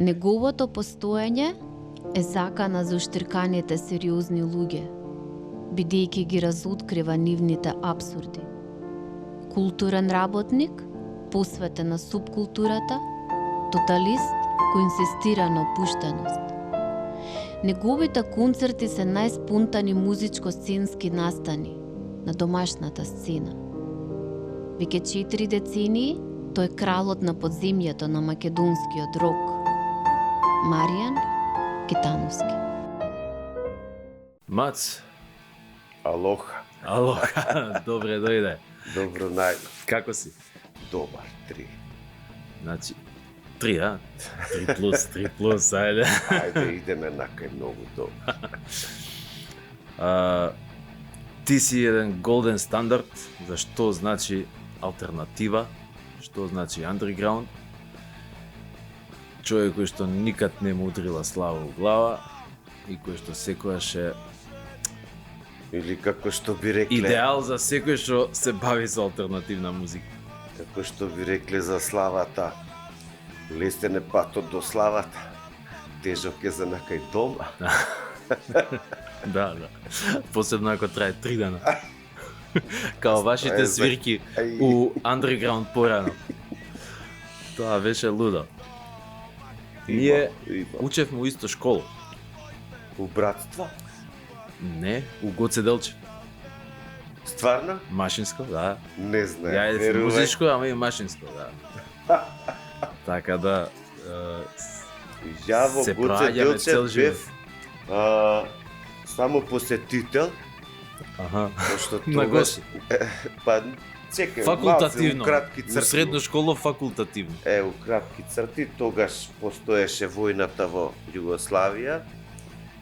Неговото постоење е закана за уштирканите сериозни луѓе, бидејќи ги разоткрива нивните апсурди. Културен работник, посветен на субкултурата, тоталист кој инсистира на опуштеност. Неговите концерти се најспонтани музичко-сценски настани на домашната сцена. Веќе 4 децении тој е кралот на подземјето на македонскиот рок. Маријан Китановски. Мац. Алоха. Алоха. Добре дојде. Добро најдов. Како си? Добар, 3. Значи 3, а? 3 плюс, ајде. Ајде, идеме накај многу добар. Ти си еден голден стандард за што значи алтернатива, што значи underground. Човек кој што никад не му удрила слава у глава и кој што секојаш е Или како што би рекле... идеал за секој што се бави со алтернативна музика. Како што би рекле за славата. Лесен е патот до славата. Тежок е за накај дома. Да. Посебно ако трае 3 дена. Као вашите свирки у underground порано. Тоа беше лудо. Ние учевме у исто школа. У братства? Не, у Гоце Делчев. Стварно? Машинско, да. Не знае. Ја е музичко, ама и машинско, да. Така да Ја во се Гоце праѓаме цел Делчев живот. бев само посетител. Аха. Пошто На тогаш... гости. Па, чекај, Факултативно. малце, у кратки У црти. средно школа факултативно. У кратки црти, тогаш постоеше војната во Југославија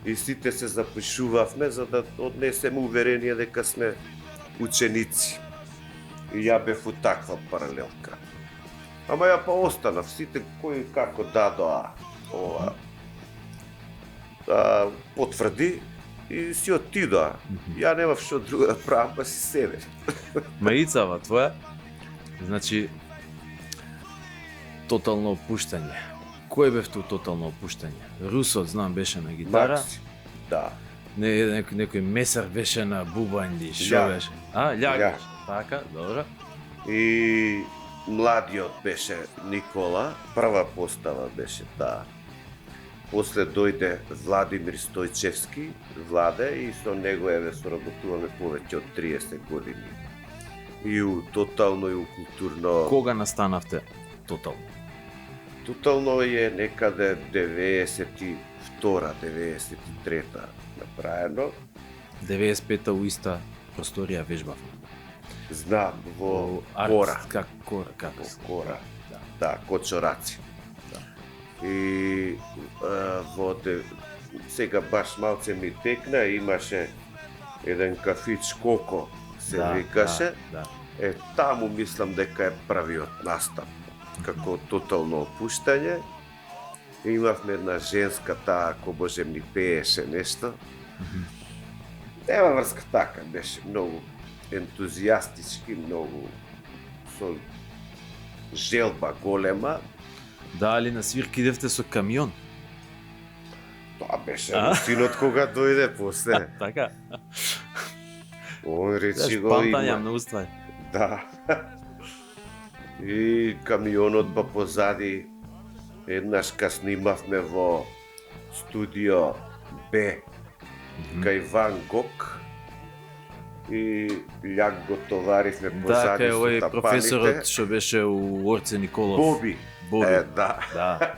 и сите се запишувавме за да однесеме уверение дека сме ученици. И ја бев у таква паралелка. Ама ја па останав, сите кои како дадоа ова потврди и си отидоа. Ја немав што друго да правам, па си седев. Маицава твоја, значи, тотално опуштање. Кој бев ту тотално опуштање? Русот, знам, беше на гитара. Макси. Да. Некој месар беше на бубанди, шо Љаг. беше? А, Љаг. Љаг. Така, добро. И младиот беше Никола, прва постава беше таа. После дојде Владимир Стојчевски, Владе, и со него еве соработуваме повеќе од 30 години. И у тотално и у културно... Кога настанавте тотално? Тотално е некаде 92-та, 93-та направено. 95-та у иста просторија вежбавме. Знам, во Арт, Кора. Кора, како се? Кора. Да, Кочораци. И сега баш малце ми текна, имаше еден кафич Коко се викаше. Да. Таму мислам дека е правиот настап, како тотално опуштање. Имавме една женска, таа ако Боже ми пееше нешто. Нема врска, така беше многу ентузијастички, многу со желба голема. Да, али на свирки идевте со камион? Тоа беше синот кога дојде после. Така. Он речи го Памтања има. многу ствари. Да. И камионот па позади еднаш ка снимавме во студио Б кај Ван Гог и Љаг го товаривме Да, позади кај со овој тапаните. професорот што беше у Орце Николов. Боби. Боби. Да. Да.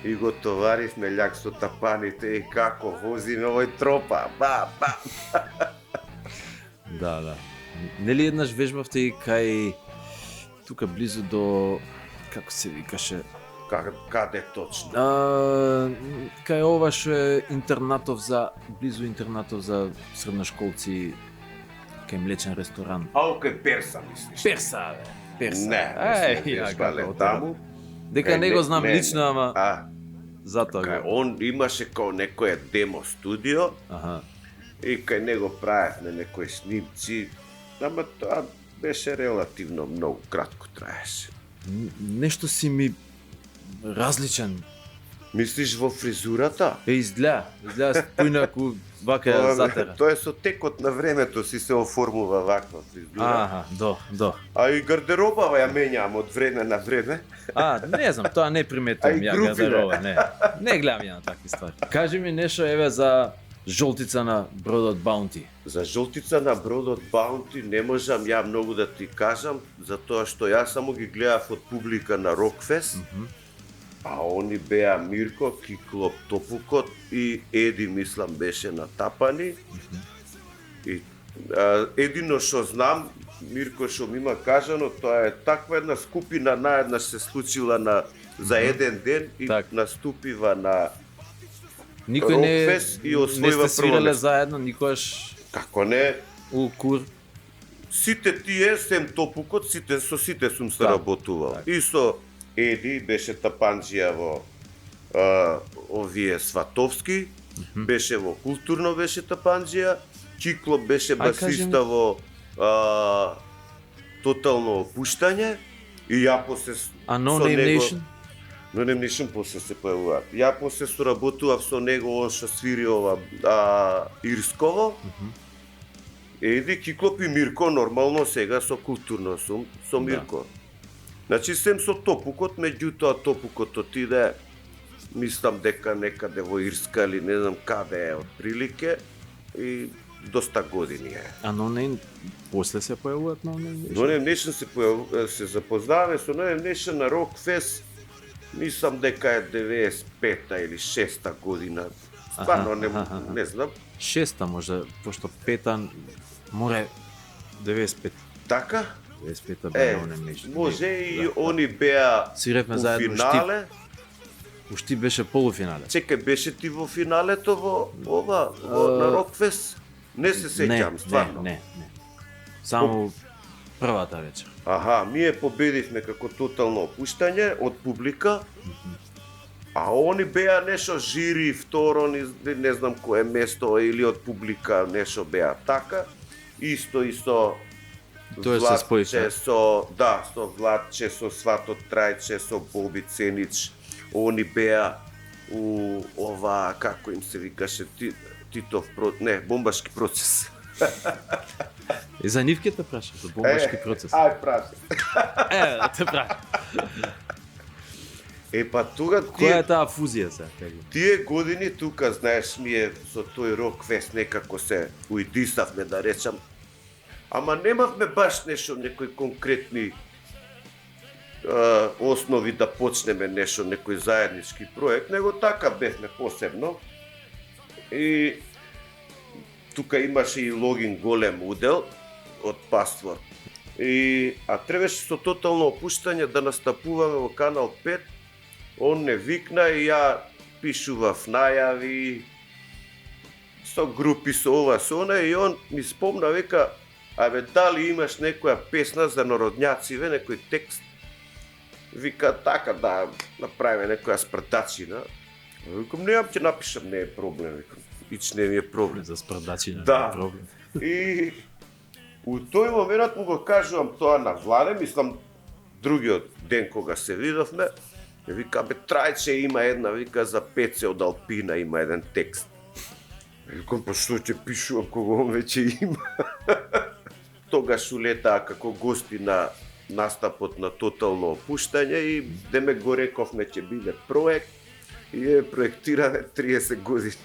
И го товаривме Љаг со тапаните и како возиме овој тропа. Ба. Да. Нели еднаш вежбавте и кај тука близу до како се викаше? Каде точно? Кај ова што е интернатов за близу интернатов за средношколци, кај млечен ресторан. Кај Перса мислиш? Перса, бе. Перса. Не, Ај, не ја, вежбале како таму. Дека не го знам лично, ама затоа Кај го. он имаше као некое демо студио Аха. и кај него правевме некои снимци, ама тоа беше релативно многу кратко траеше. Нешто си ми различен. Мислиш во фризурата? Изгледа поинаку вака ја затера. Тоа е со текот на времето си се оформува ваква фризура. До. А и гардеробава ја менјам од време на време. Не знам, тоа не приметувам ја гардероба, не гледам ја на такви ствари. Кажи ми нешто еве за жолтица на бродот Баунти. За жолтица на бродот Баунти не можам ја многу да ти кажам, затоа што јас само ги гледав од публика на Рокфест. А они беа Мирко, Киклоп, Топукот и Еди, мислам, беше натапани. И едино што знам, Мирко што ми има кажано, тоа е таква една скупина наеднаш се случила за еден ден и наступива на Никој Рокфест и не освојува сте свирале прво. заедно, никош Како не? у кур. Сите тие, сем Топукот, со сите сум се работувал. И со Еди беше тапанџија во овие Сватовски, беше во Културно беше тапанџија, Киклоп беше басиста во Тотално опуштање и ја после А No Name Nation? No Name Nation после се појавуваат. Ја после соработував со него, он што свири ова Ирсково. Еди, Киклоп и Мирко, нормално сега со Културно сум, со Мирко. Значи, сем со Топукот, меѓутоа Топукот отиде, мислам дека некаде во Ирска или не знам каде е, отприлике, и доста години е. А No Name после се појавуваат No Name Nation? No Name Nation се запознаваме со No Name Nation на Рокфест, мислам дека е 95-та или 6-та година. Стварно не знам. 6-та може, пошто 5-та море 95. Така? 95-та бе No Name Nation. Може и они беа Свиревме у заедно финале. Ушти беше полуфинале. Чекај, беше ти во финалето во на Рокфест? Не се сеќам, стварно. Не. Само првата вечер. Аха, ние победивме како Тотално опуштање од публика, а они беа нешто жири, второ, не знам кое место, или од публика нешто беа така. Исто и со Тоа се спојка. со Владче, со Свато Трајче, со Боби Ценич. Они беа у ова, како им се викаше, Титов, бомбашки процес. И за нив ќе те праша, за бомбашки процес. Ај, праша. Да те праша. Па тога која е таа фузија сега? Тие години тука, знаеш, ние со тој Рокфест некако се уидисавме, да речам. Ама немавме баш нешто, некои конкретни основи да почнеме нешто, некој заеднички проект, него така бевме посебно. И тука имаше и Логин голем удел од Паствор. А требаше со Тотално опуштање да настапуваме во Канал 5. Он не викна и ја пишував најави со групи, со ова, со она, и он ми спомна, века, абе, дали имаш некоја песна за народњациве, некој текст? Вика, така да направиме некоја спрдачина. Викам, неам, ќе напишам, не е проблем, викам. Ич не ми е проблем. За спрдачина да. Не е проблем. И у тој момент му го кажувам тоа на Владе, мислам, другиот ден кога се видовме, вика, бе, Трајче има една, вика, за Пеце од Алпина има еден текст. Викам, па што ќе пишувам кога он веќе има? Тогаш улетаа како гости на настапот на Тотално опуштање и деме го рековме ќе биде проект и е проектиране 30 години.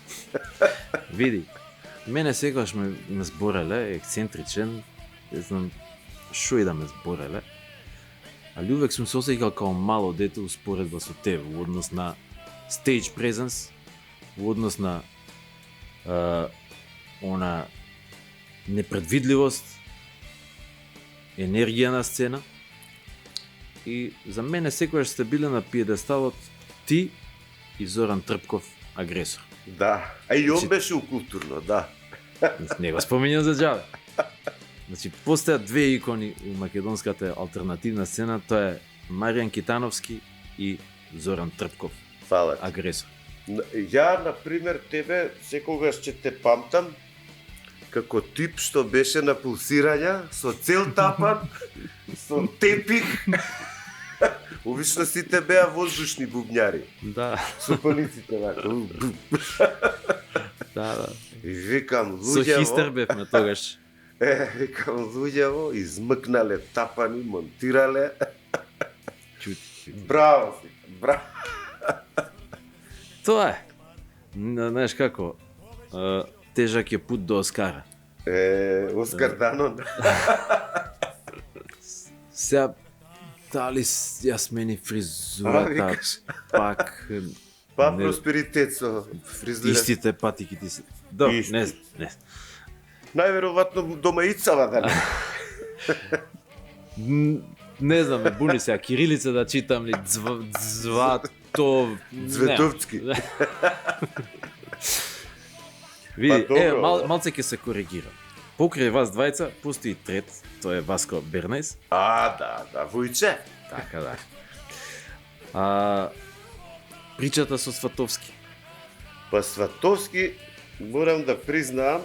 Види, мене секогаш ме збореле, ексцентричен, не знам шо и да ме збореле, али увек сум се осеќал као мало дете успоредба со тебе, во однос на stage presence, во однос на она непредвидливост, енергија на сцена. И за мене секогаш сте биле на пиедесталот ти и Зоран Трпков, агресор. Да, а и он беше у Културно, да. Не го споминјам за џабе. Значи, постојат две икони у македонската алтернативна сцена, тоа е Маријан Китановски и Зоран Трпков, Фала. агресор. Ја, например, тебе секогаш ќе те памтам како тип што беше на пулсирања, со цел тапан, со тепих, Обично сите беа воздушни бубњари. Да. Со палиците вака. Да. И викам, Со луѓево... хистер бевме тогаш. Викам, луѓево, измъкнале тапани, монтирале. Чути. Браво си, браво. Тоа е. Знаеш како, тежак е пут до Оскара. Оскар Данон. Сега, дали ја смени фризурата, викаш. пак... Па не- просперитет со фризура. Истите патики ти се. Да, Исти. не. Најверојатно дома ицава, дали? Не знам, ме буни сега кирилица да читам ли звато... Цветовцки. Не. Види, Па, добро. малце ќе се коригира. Покрај вас двајца, постои трет, тоа е Васко Бернес. Да, Војче. Така да. Причата со Сватовски. Па Сватовски, морам да признаам,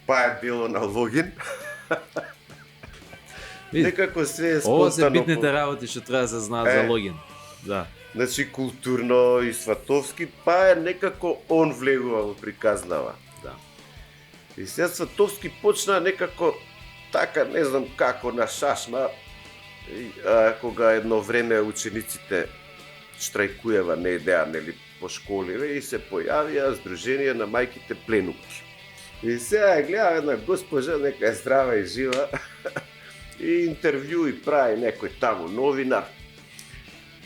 па е било на логин. Види, Некако се е ова се спонтано. битните работи што треба да се знаат за логин. Да. Значи културно и Сватовски, па е некако он влегува во приказнава. Да. И сега Сватовски почна некако така, не знам како, на шашма, кога едно време учениците штрајкуева, не идеа, нели, по школиве и се појавија Сдружение на мајките пленувки. И сега ја гледам една госпожа, нека е здрава и жива, и интервју и прави некој таму новинар.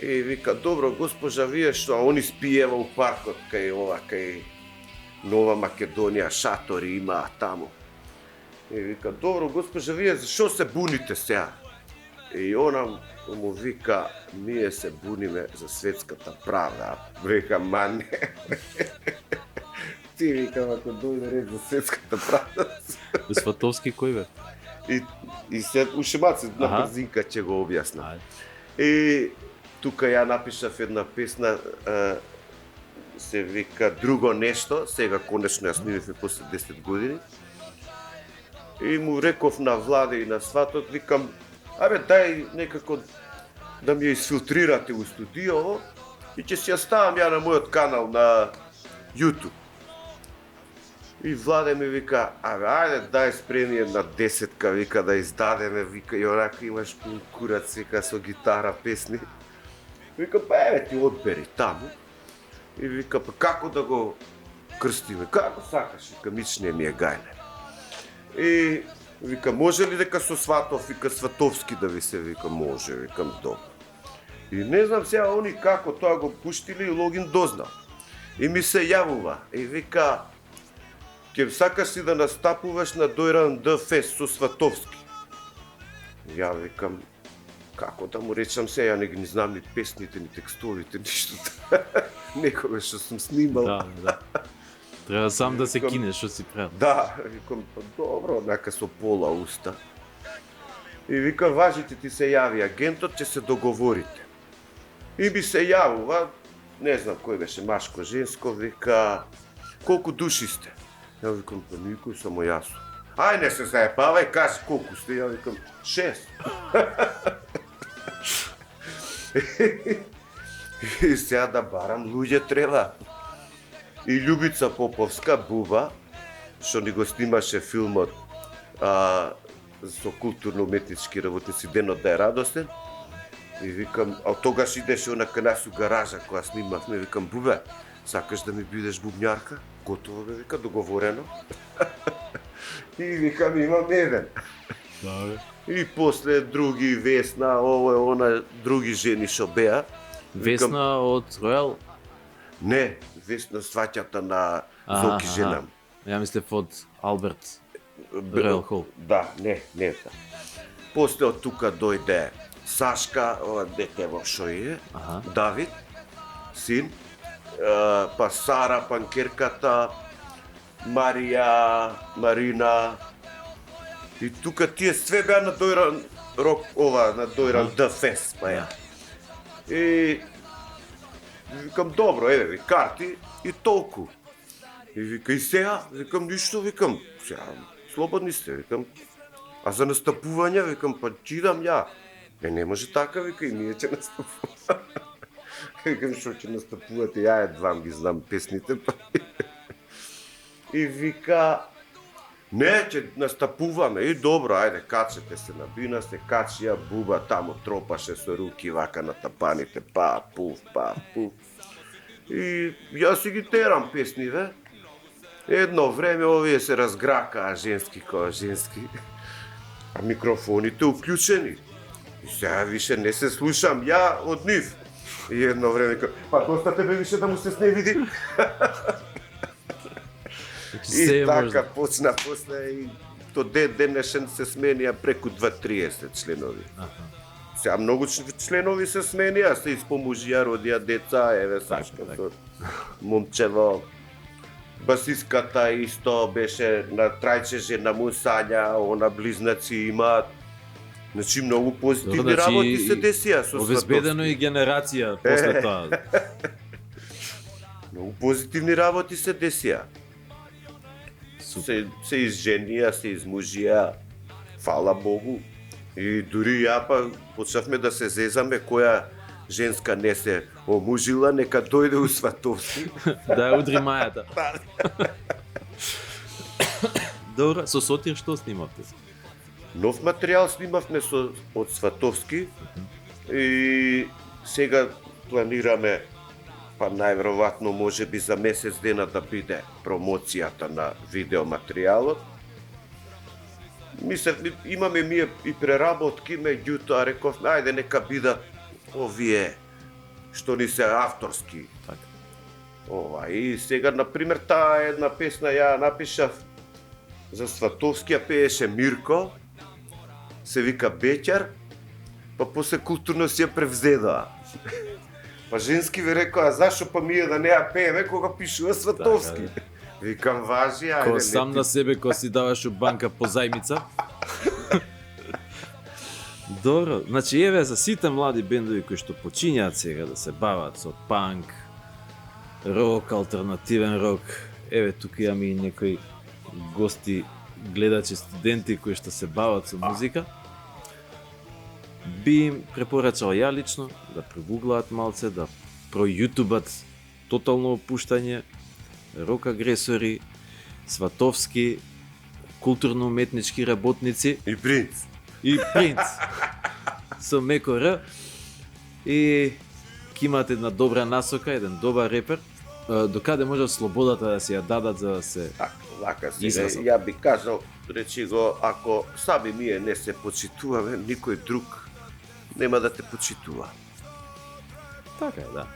И вика, добро, госпожа, вие што, они спиева у паркот, кај Нова Македонија, шатори имаа таму. И вика, добро, госпожа, вие зашо се буните сега? И она му вика, ние се буниме за светската правда. Вика, ма не. Ти викам, ако дојде ред за светската правда. Сватовски кој бе? И се ушемаци на брзинка ќе го објасна. Ајде. И тука ја напишав една песна, се вика Друго нешто, сега конечно ја снимивме после 10 години. И му реков на Владе и на сватот, викам, абе дај некако да ми ја изфилтрирате у студио и ќе си ја ставам ја на мојот канал на YouTube. И Владе ми вика, абе ајде дај спреми една десетка, вика да издадеме, вика и онака имаш пун курац, вика со гитара, песни. Вика, па еве ти одбери таму. И вика, па како да го крстиме, како сакаш, вика, мичне ми е гајле. И вика, може ли дека со Сватов, вика, Сватовски да ви се, вика, може, викам, добро. И не знам сега они како тоа го пуштили и логин дознал. И ми се јавува, и вика, ќе сакаш ли да настапуваш на Дојран Д Фест со Сватовски? Ја викам, како да му речам се, ја не ги знам ни песните, ни текстовите, ништо. Некога што сум снимал. Да. Треба сам да се кинеш што си правил. Да, викам, па добро, онака со пола уста. И вика, важите ти се јави агентот, ќе се договорите. И ми се јавува, не знам кој беше, машко, женско, вика, колку души сте? Ја викам, па никој, само јас. Ај, не се заебавај, кажи колку сте, ја викам, 6. И сега да барам луѓе треба. И Љубица Поповска, Буба, што ни го снимаше филмот со културно-уметнички работници Денот да е радостен. И викам, а тогаш идеше онака нас у гаража која снимавме, викам, Бубе, сакаш да ми бидеш бубњарка? Готово бе, вика, договорено. И викам, имам еден. И после други, Весна, ово е она, други жени што беа. Весна од Ројал? Не, Весна сваќата на Зоки женам. Ја мислев од Алберт Ројал Хол. Да, не. После од тука дојде Сашка, ова дете во шо е, Давид, син, па Сара, панкерката, Марија, Марина. И тука тие све беа на Дојран Рок, на Дојран Д Фест, па ја. И викам, добро, еве ви карти и толку. И вика, и сега? Викам, ништо, викам, сега, слободни сте, викам. А за настапување, викам, па чидам ја. Не може така, вика, и ние ќе настапуваме. Викам, што ќе настапувате, ја едвам ги знам песните, па. И вика, не, ќе настапуваме, и добро, ајде, качете се на бина, се качи, ја буба таму тропаше со руки вака на тапаните, па, пуф. И јас си ги терам песниве. Едно време овие се разгракаа женски која женски, а микрофоните уклучени. И сега више не се слушам ја од нив. И едно време па доста тебе више да му се сневиди. И така почна после и до денешен се сменија преку 2-30 членови. Сега многу членови се сменија, се испомужија, родија деца, еве Сашкото, момчево. Басиската исто беше на трајче жена му Сања, она близнаци имаат. Значи многу позитивни работи се десија со Сватовски. Обезбедено и генерација после тоа. Многу позитивни работи се десија. Се изженија, се измужија, фала Богу. И дури ја па почнавме да се зезаме која женска не се омужила, нека дојде у Сватовски. Да ја удри мајата. Добро, со Сотир што снимавте? Нов материјал снимавме од Сватовски и сега планираме, па најверојатно можеби за месец дена да биде промоцијата на видеоматеријалот. Мислев, имаме ние и преработки, меѓутоа рековме, ајде нека бидат овие што ни се авторски. И сега, например, таа една песна ја напишав за Сватовски, ја пееше Мирко, се вика Беќар, па после културно си ја превзедоа. Па женски ви рекоа, зашо па ние да не ја пееме кога пишува Сватовски? Викам, важи, ајде. Ко сам на себе, ко си даваш у банка по зајмица. Добро, значи еве за сите млади бендови кои што почињаат сега да се бават со панк, рок, алтернативен рок, еве тука имаме и некои гости, гледачи, студенти кои што се бават со музика. Би им препорачал ја лично да прогуглаат малце, да пројутубат тотално опуштање, рок агресори, Сватовски, културно-уметнички работници и Принц. И Принц. Со меко Р. И ќе имате една добра насока, еден добар репер. Докаде може слободата да си ја дадат за да се Вака си, ја би кажал, речи го, ако сами ние не се почитуваме, никој друг нема да те почитува. Така е, да.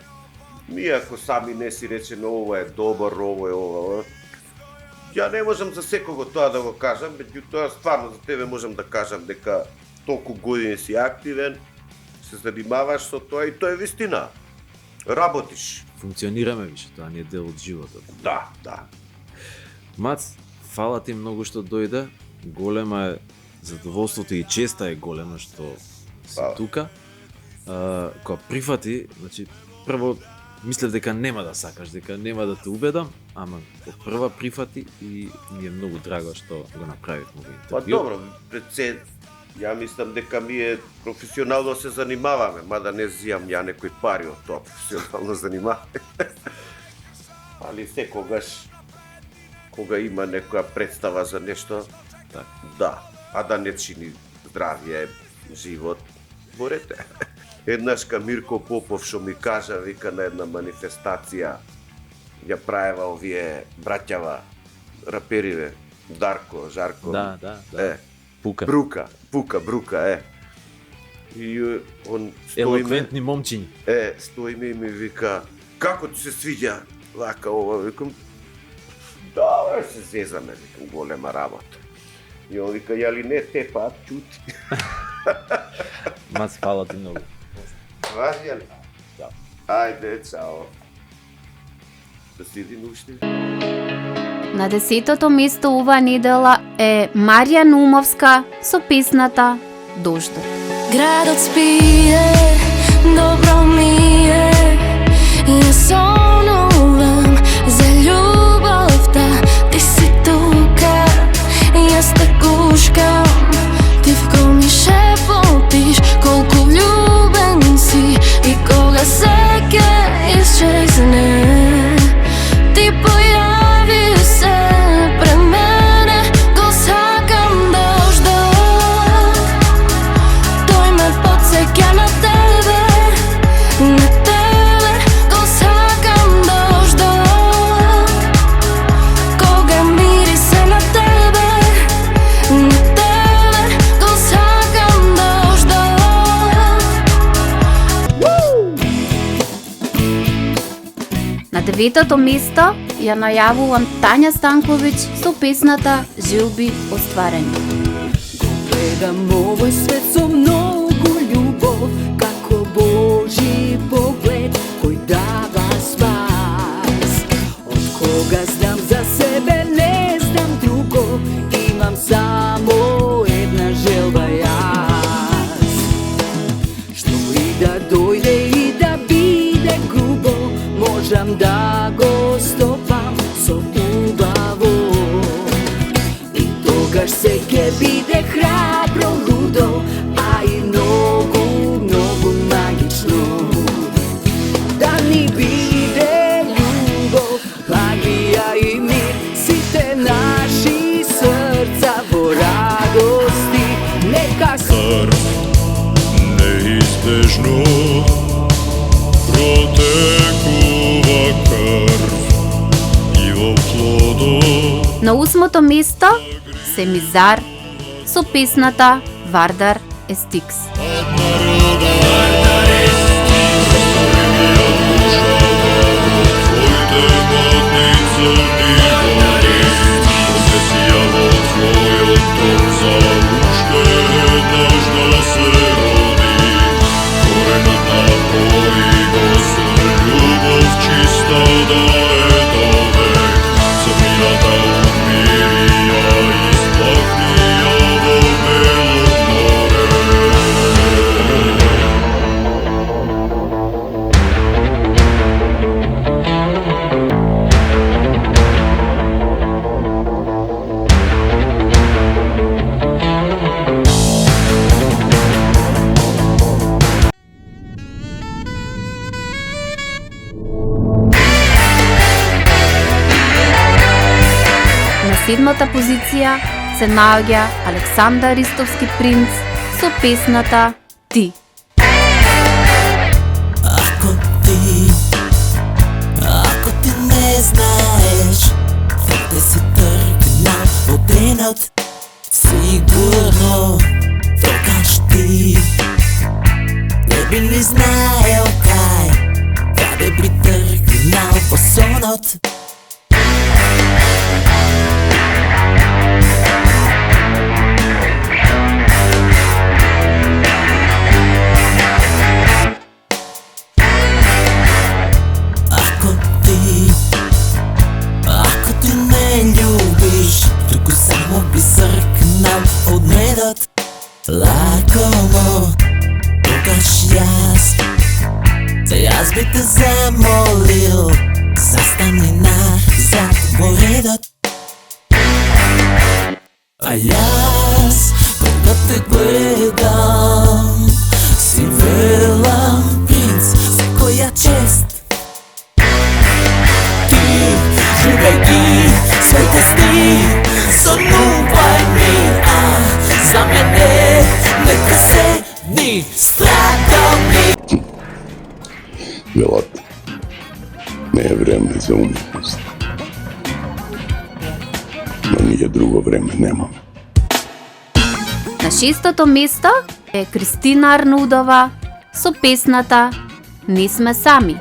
Ние ако сами не си речеме ова е добар, ова е ова, ја не можам за секого тоа да го кажам, меѓутоа стварно за тебе можам да кажам дека толку години си активен, се занимаваш со тоа и тоа е вистина. Работиш. Функционираме више, тоа не е дел од животот. Да. Мац, фала ти многу што дојде. Голема е задоволството и честа е голема што си тука. Кога прифати, значи прво мислев дека нема да сакаш, дека нема да те убедам, ама од прва прифати и ми е многу драго што го направивме во интервју. Па добро, пред се, ја мислам дека ние професионално се занимаваме, мада не зијам ја некои пари од тоа професионално занимаваме. Али секогаш, кога има некоја представа за нешто, да, а да не чини здравје, живот, борете. Еднашка Мирко Попов што ми кажа, вика на една манифестација, ја правева овие браќава, рапериве, Дарко, Жарко. Да. Брука, И он стоиме... Елоквентни момчињи. Стоиме и ми вика, како ти се свиѓа вака ова, викам, да, се зезаме, викам, голема работа. И он вика, јали не те па, чути. Мац, фала ти многу. Важи ли? Да. Ајде, чао. Да си видим уште. На 10-то место оваа недела е Марија Нумовска со песната Дождот. Градот спие, добро ми е, ја сонувам за љубовта, ти си тука, јас те гушкам, ти вко ми шепотиш колку деветото место ја најавувам Тања Станковиќ со песната Желби остварени. Гледам овој свет со многу љубов, како Божи поглед кој дава спас. Од кога знам за себе, не знам друго, имам само една желба јас. Што и да дојде и да биде грубо, можам да го стопам со убаво. И тогаш се ке биде храбро, лудо, а и многу, многу магично. Да ни биде љубов, магија и мир, сите наши срца во радости, нека Крв неизбежно протекува крв и во плодот. На 8-то место Семизар со песната Вардар е Стикс. На 7-та позиција се наоѓа Александар Ристовски принц со песната Ти. Ако ти не знаеш, тврде си тргнал од денот, сигурно тогаш ти не би ни знаел каде би тргнал во сонот. Ако ти не љубиш, туку само би сркнал од недот. Лакомо, тогаш јас би те замолил, застани назад во редот. А јас, кога те гледам, си велам принц, секоја чест. Живејќи своите сни, сонувај ми, за мене нека се дни страдални. Велат, не е време за уметност. Но ние друго време немаме. На 6-то место е Кристина Арнудова со песната Не сме сами.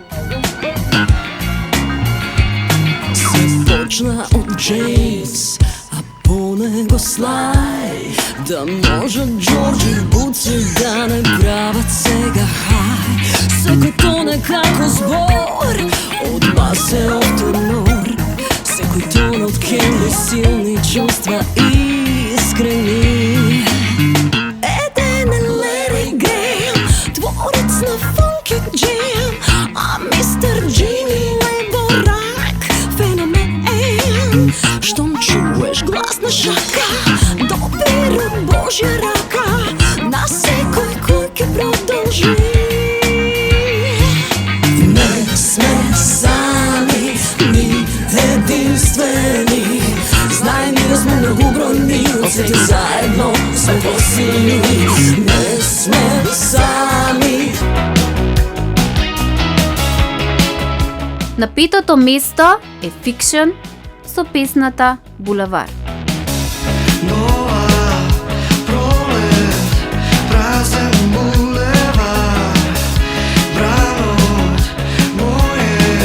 Почна од Джеймс, а по него Слај, да може Джорджи Буци да не прават сега хај. Секој тоне како збор од масеов тенор, секој тон од кемби силни чувства искрени. Еден е Лери Грејм, творец на функи джем, а мистер Джими Леборак феномен. Штом чуеш глас на шака, допир од Божја рака, на секој кој ќе продолжи. Не сме сами, ни единствени, знај ни да сме многу бројни, од сите заедно сме посилни. Не сме сами. На 5-то место е Fiction со песната Булевар. Брано од моје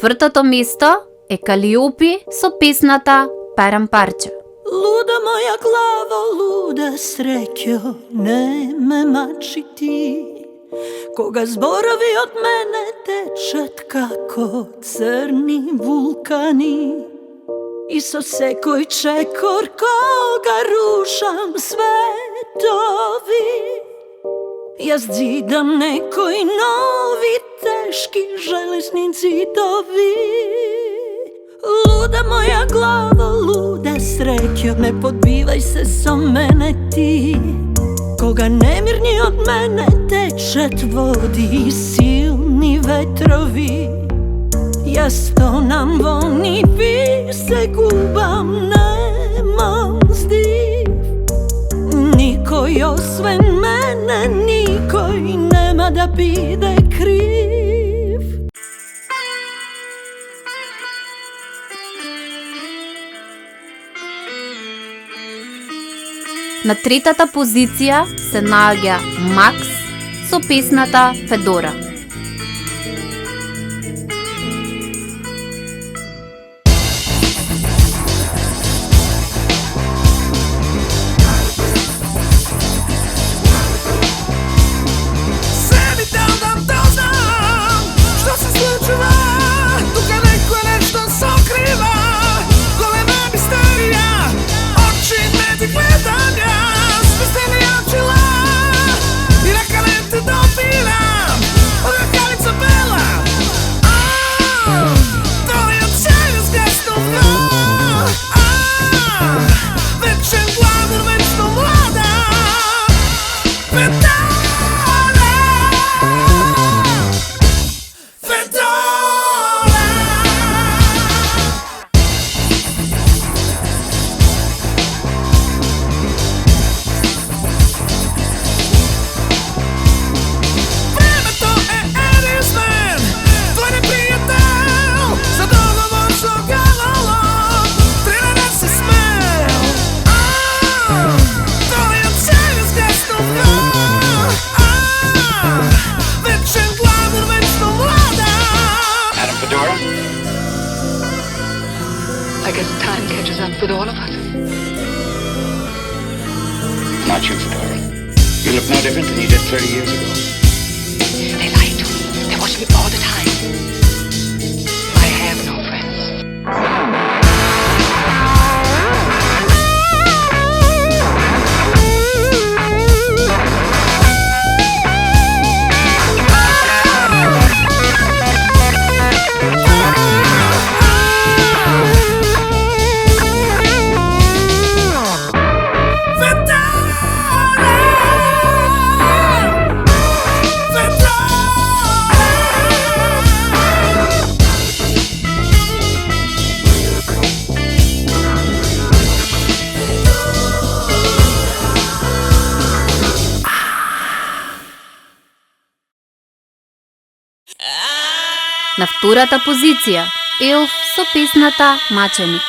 четвртото место е Калиопи со песната Перам парче. Луда моја глава, луда среќо, не ме мачи ти. Кога зборови од мене течат како црни вулкани. И со секој чекор кога рушам светови, јас зидам некои нови тешки железни зидови. Луда моја глава, луда среќо, не подбивај се со мене ти. Кога немирни од мене течат води и силни ветрови, јас тонам во ниви, се губам, немам здив. Никој освен мене, никој нема да биде крив. На третата позиција се наоѓа Макс со песната Федора. I guess time catches up with all of us. Not you, Fedora. You look no different than you did 30 years ago. They lied to me. They watched me all the time. I have no friends. На втората позиција Елф со песната Маченик.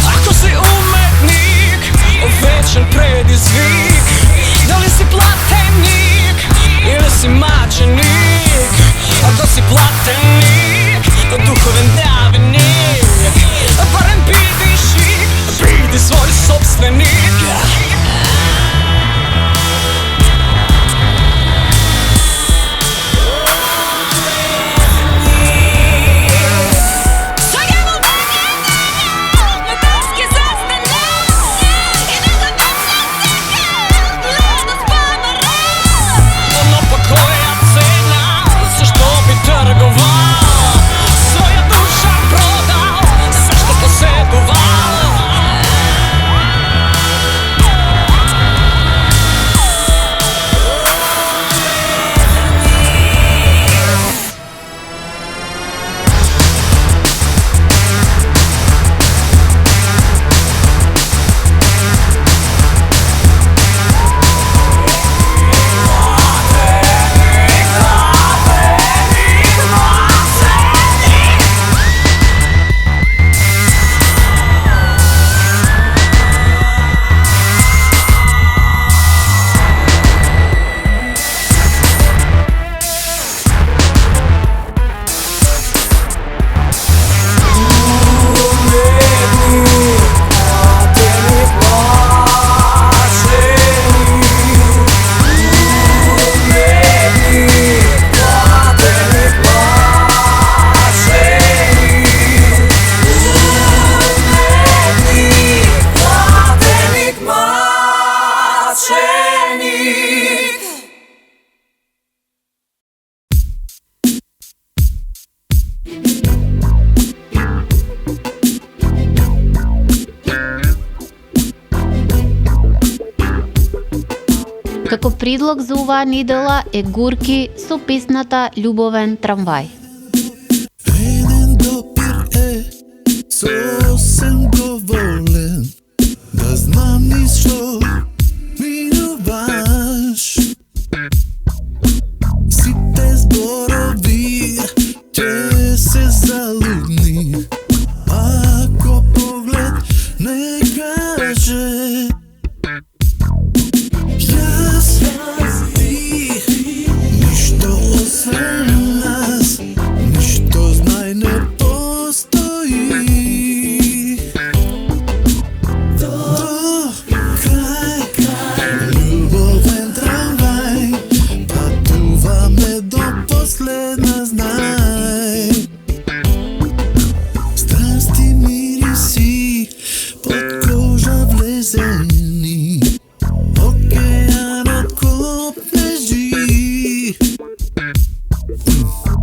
Ako si umetnik, Како предлог за оваа недела е Гурки со песната Љубовен трамвај. Еден допир е сосем доволен, да знам ни што минуваш. Сите зборови ќе се залудни, ако поглед не каже. Јас ти, ништо освен нас, ништо знај не постои. До крај, љубовен трамвај, патуваме до последна знај. Страсти мириси под кожа влезени, океанот копнежи.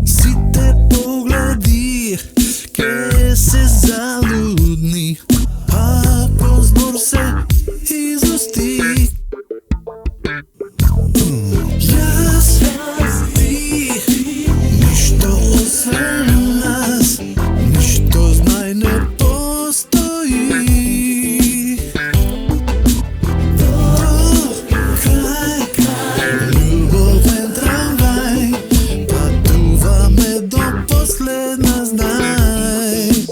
Сите погледи ке се залудни, ако збор се изости. Јас ти, ништо освен нас, ништо знај не постои. До крај, љубовен трамвај, патуваме до последна знај.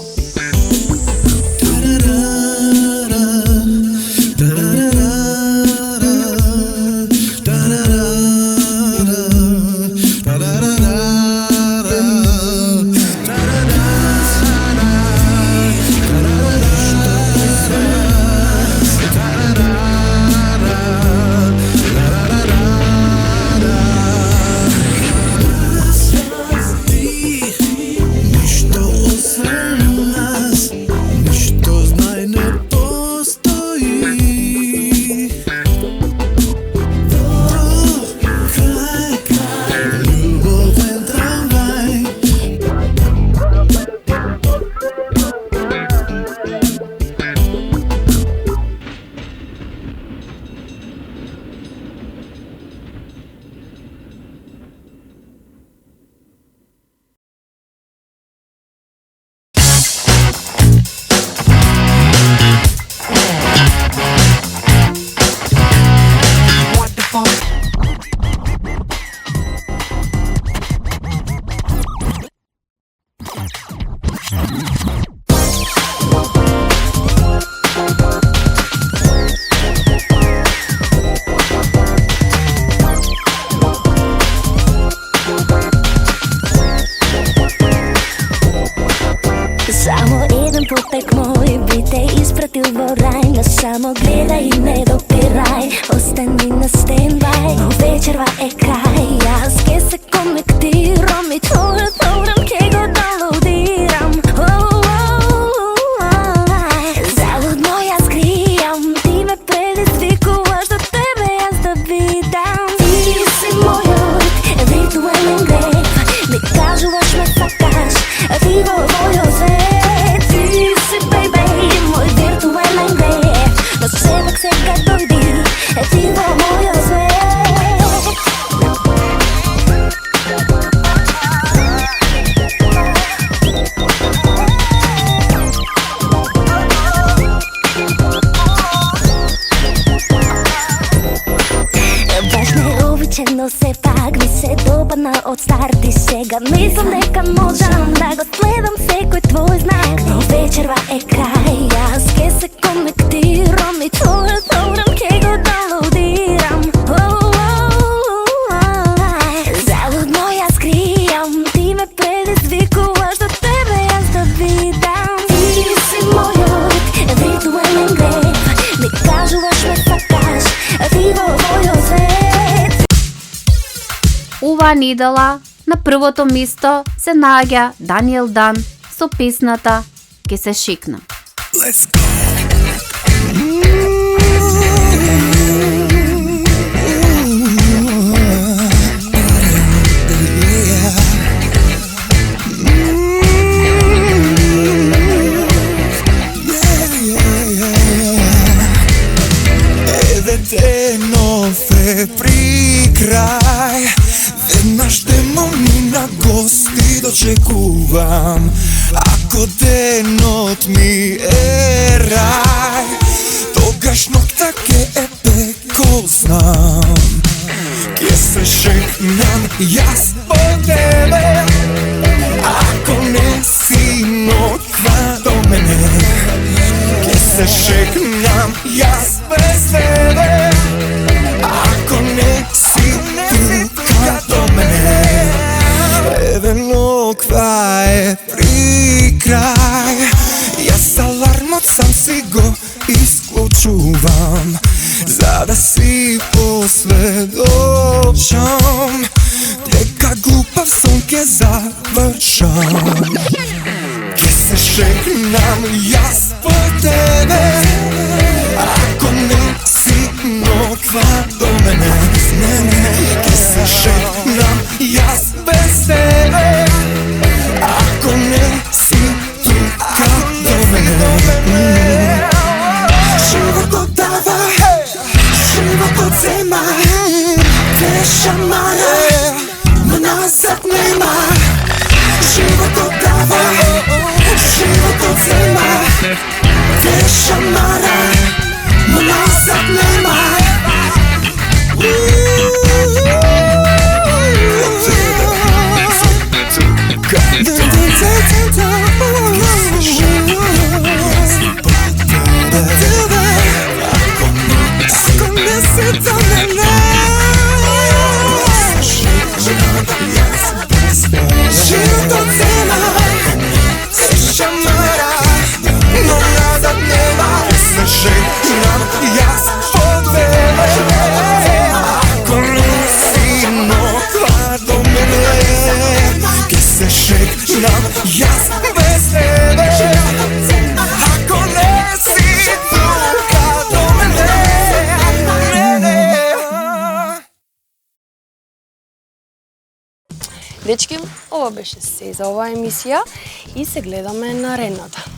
Тарарара, тарарара, тарарара, ништо освен нас, ништо знај не постои. До крај, љубовен трамвај. Само еден потек мој би те испратил во рај, но само гледај и не допирај, остани на стендбај. Но вечерва е крај, јас ке се конектирам и твојот програм ке го даунлоудирам. Залудно јас гријам, ти ме предизвикуваш до тебе јас да видам. Ти си мојот виртуелен греф, ми кажуваш ме сакаш, ти во мојот свет. Ти си, бейбе, мој виртуелен греф, но сепак сега дојди, ти во мојот свет. Баш необичено сепак ми се допадна од старт и сега мислам дека можам да го следам секој твој знак. Но вечерва е крај, јас ке се конектирам и твојот програм ке го даунлоудирам. Залудно јас гријам, ти ме предизвикуваш до тебе јас да видам. Ти си мојот виртуелен греф, ми кажуваш ме сакаш, ти во мојот свет. Оваа недела на првото место се наоѓа Даниел Дан со песната Ке се шикнам. Let's go. Eterno е при крај. Веднаш демони на гости дочекувам. Ако денот ми е рај, тогаш ноќта ке е пеко знам. Ке се шегнам јас по тебе, ако не си ноќва до мене. Ке се шегнам јас без тебе, ако не си тука до мене. Еве ноќва е при крај, јас алармот сам си го исклучувам, за да си посведочам дека глупав сон ке завршам. Ке се шегнам јас по тебе, ако не си ноќва до мене. Ке се шегнам јас без тебе, ако не си тука до мене. Животот дава, животот зема, те шамара, но назад нема. Животот дава, животот зема, те шамара, но назад нема. Животот зема, те шамара, но назад нема. Се шегнам јас по тебе, ако не си ноќва до мене. Ке се шегнам јас без тебе, ако не си тука до мене. Дечки, ова беше се за оваа емисија и се гледаме наредната.